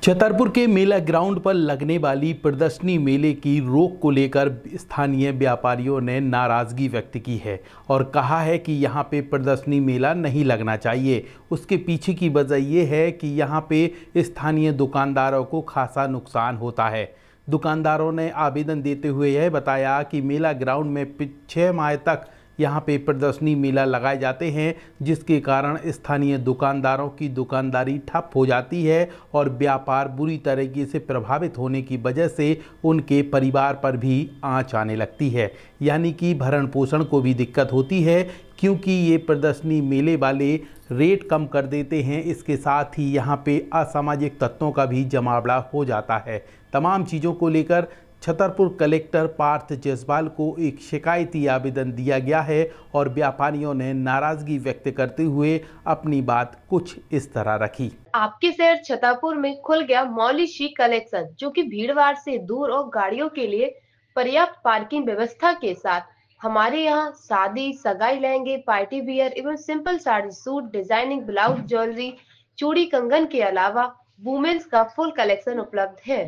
छतरपुर के मेला ग्राउंड पर लगने वाली प्रदर्शनी मेले की रोक को लेकर स्थानीय व्यापारियों ने नाराजगी व्यक्त की है और कहा है कि यहां पे प्रदर्शनी मेला नहीं लगना चाहिए। उसके पीछे की वजह यह है कि यहां पे स्थानीय दुकानदारों को खासा नुकसान होता है। दुकानदारों ने आवेदन देते हुए यह बताया कि मेला ग्राउंड में 6 माह तक यहाँ पे प्रदर्शनी मेला लगाए जाते हैं, जिसके कारण स्थानीय दुकानदारों की दुकानदारी ठप हो जाती है और व्यापार बुरी तरीके से प्रभावित होने की वजह से उनके परिवार पर भी आंच आने लगती है, यानी कि भरण पोषण को भी दिक्कत होती है, क्योंकि ये प्रदर्शनी मेले वाले रेट कम कर देते हैं। इसके साथ ही यहाँ पे असामाजिक तत्वों का भी जमावड़ा हो जाता है। तमाम चीज़ों को लेकर छतरपुर कलेक्टर पार्थ जायसवाल को एक शिकायती आवेदन दिया गया है और व्यापारियों ने नाराजगी व्यक्त करते हुए अपनी बात कुछ इस तरह रखी। आपके शहर छतरपुर में खुल गया मौली शी कलेक्शन, जो कि भीड़भाड़ से दूर और गाड़ियों के लिए पर्याप्त पार्किंग व्यवस्था के साथ हमारे यहाँ शादी, सगाई, लहंगे, पार्टी वियर एवं simple sari, suit, designing blouse, jewellery, चूड़ी, कंगन के अलावा वुमेन्स का फुल कलेक्शन उपलब्ध है।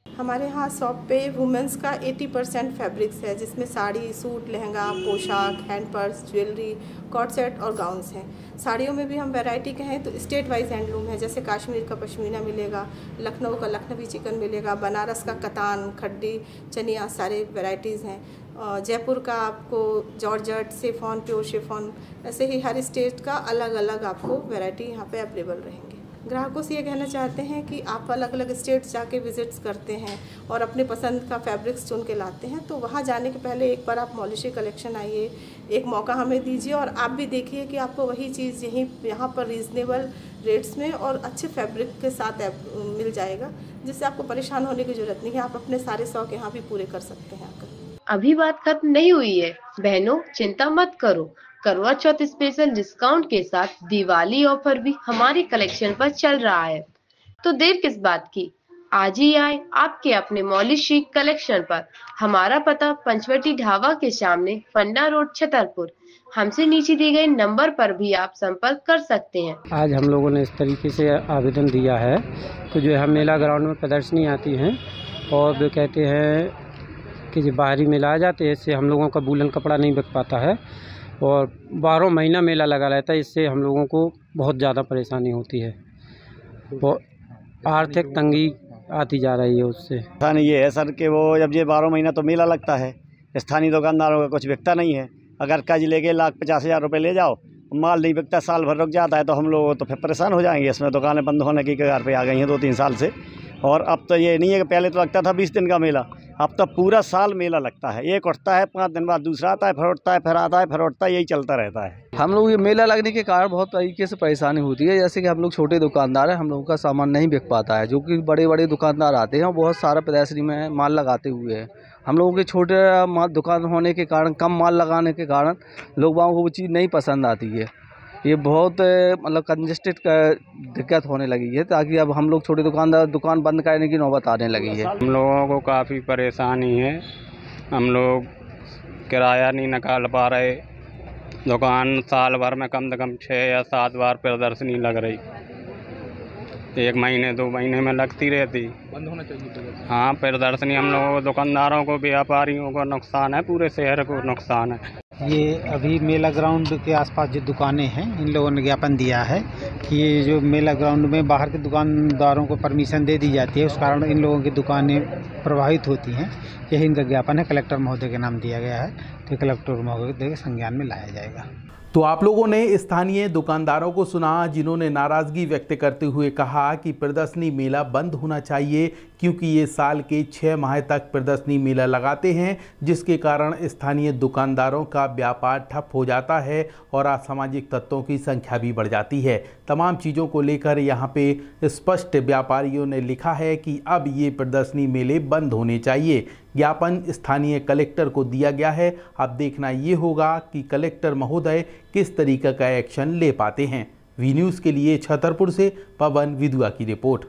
हमारे यहाँ शॉप पे वुमेंस का 80% फैब्रिक्स है, जिसमें साड़ी, सूट, लहंगा, पोशाक, हैंड पर्स, ज्वेलरी, कॉट सेट और गाउन्स हैं। साड़ियों में भी हम वैरायटी के हैं तो स्टेट वाइज हैंडलूम है, जैसे कश्मीर का पश्मीना मिलेगा, लखनऊ का लखनवी चिकन मिलेगा, बनारस का कतान, खड्डी, चनिया, सारे वैराइटीज़ हैं। जयपुर का आपको जॉर्जेट, शिफॉन, प्योर शिफॉन, ऐसे ही हर स्टेट का अलग अलग आपको वैरायटी यहाँ पे अवेलेबल रहेंगे। ग्राहकों से ये कहना चाहते हैं कि आप अलग अलग स्टेट्स जाके विजिट्स करते हैं और अपने पसंद का फैब्रिक्स चुन के लाते हैं, तो वहाँ जाने के पहले एक बार आप मौली शी कलेक्शन आइए, एक मौका हमें दीजिए और आप भी देखिए कि आपको वही चीज़ यहाँ पर रीज़नेबल रेट्स में और अच्छे फैब्रिक के साथ मिल जाएगा, जिससे आपको परेशान होने की ज़रूरत नहीं है। आप अपने सारे शौक यहाँ भी पूरे कर सकते हैं आकर। अभी बात खत्म नहीं हुई है बहनों, चिंता मत करो। करवा चौथ स्पेशल डिस्काउंट के साथ दिवाली ऑफर भी हमारी कलेक्शन पर चल रहा है, तो देर किस बात की, आज ही आए आपके अपने मौली शी कलेक्शन पर। हमारा पता पंचवटी ढाबा के सामने, फंडा रोड, छतरपुर। हमसे नीचे दिए गए नंबर पर भी आप संपर्क कर सकते हैं। आज हम लोगों ने इस तरीके से आवेदन दिया है कि जो हम मेला ग्राउंड में प्रदर्शनी आती हैं और वो कहते हैं कि जो बाहरी मेला आ जाते हैं, इससे हम लोगों का वूलन कपड़ा नहीं बिक पाता है और 12 महीना मेला लगा रहता है, इससे हम लोगों को बहुत ज़्यादा परेशानी होती है, वो आर्थिक तंगी आती जा रही है उससे। ये है सर कि वो जब ये 12 महीना तो मेला लगता है, स्थानीय दुकानदारों का कुछ बिकता नहीं है। अगर कर्ज लेके 1,50,000 रुपये ले जाओ, माल नहीं बिकता, साल भर रुक जाता है, तो हम लोग तो फिर परेशान हो जाएंगे। इसमें दुकानें बंद होने की कगार पे आ गई हैं 2-3 साल से। और अब तो ये नहीं है कि पहले तो लगता था 20 दिन का मेला, अब तो पूरा साल मेला लगता है। एक उठता है, 5 दिन बाद दूसरा आता है, फिर उठता है, फिर आता है, फिर उठता है, यही चलता रहता है। हम लोग ये मेला लगने के कारण बहुत तरीके से परेशानी होती है। जैसे कि हम लोग छोटे दुकानदार हैं, हम लोगों का सामान नहीं बिक पाता है, जो कि बड़े बड़े दुकानदार आते हैं और बहुत सारा प्रदर्शनी में माल लगाते हुए हैं। हम लोगों के छोटे दुकान होने के कारण, कम माल लगाने के कारण लोगों को वो चीज़ नहीं पसंद आती है। ये बहुत मतलब कंजेस्टेड का दिक्कत होने लगी है, ताकि अब हम लोग छोटे दुकानदार दुकान बंद करने की नौबत आने लगी है। हम लोगों को काफ़ी परेशानी है, हम लोग किराया नहीं निकाल पा रहे। दुकान साल भर में कम से कम 6 या 7 बार प्रदर्शनी लग रही, 1 महीने 2 महीने में लगती रहती। बंद होना चाहिए। हाँ, प्रदर्शनी हम लोगों को, दुकानदारों को, व्यापारियों को नुकसान है, पूरे शहर को नुकसान है। ये अभी मेला ग्राउंड के आसपास जो दुकानें हैं, इन लोगों ने ज्ञापन दिया है कि ये जो मेला ग्राउंड में बाहर के दुकानदारों को परमिशन दे दी जाती है, उस कारण इन लोगों की दुकानें प्रभावित होती हैं। यही इनका ज्ञापन है, कलेक्टर महोदय के नाम दिया गया है, तो कलेक्टर महोदय के संज्ञान में लाया जाएगा। तो आप लोगों ने स्थानीय दुकानदारों को सुना, जिन्होंने नाराज़गी व्यक्त करते हुए कहा कि प्रदर्शनी मेला बंद होना चाहिए, क्योंकि ये साल के 6 माह तक प्रदर्शनी मेला लगाते हैं, जिसके कारण स्थानीय दुकानदारों का व्यापार ठप हो जाता है और असामाजिक तत्वों की संख्या भी बढ़ जाती है। तमाम चीज़ों को लेकर यहाँ पे स्पष्ट व्यापारियों ने लिखा है कि अब ये प्रदर्शनी मेले बंद होने चाहिए। ज्ञापन स्थानीय कलेक्टर को दिया गया है। अब देखना ये होगा कि कलेक्टर महोदय किस तरीके का एक्शन ले पाते हैं। वी न्यूज़ के लिए छतरपुर से पवन विधुआ की रिपोर्ट।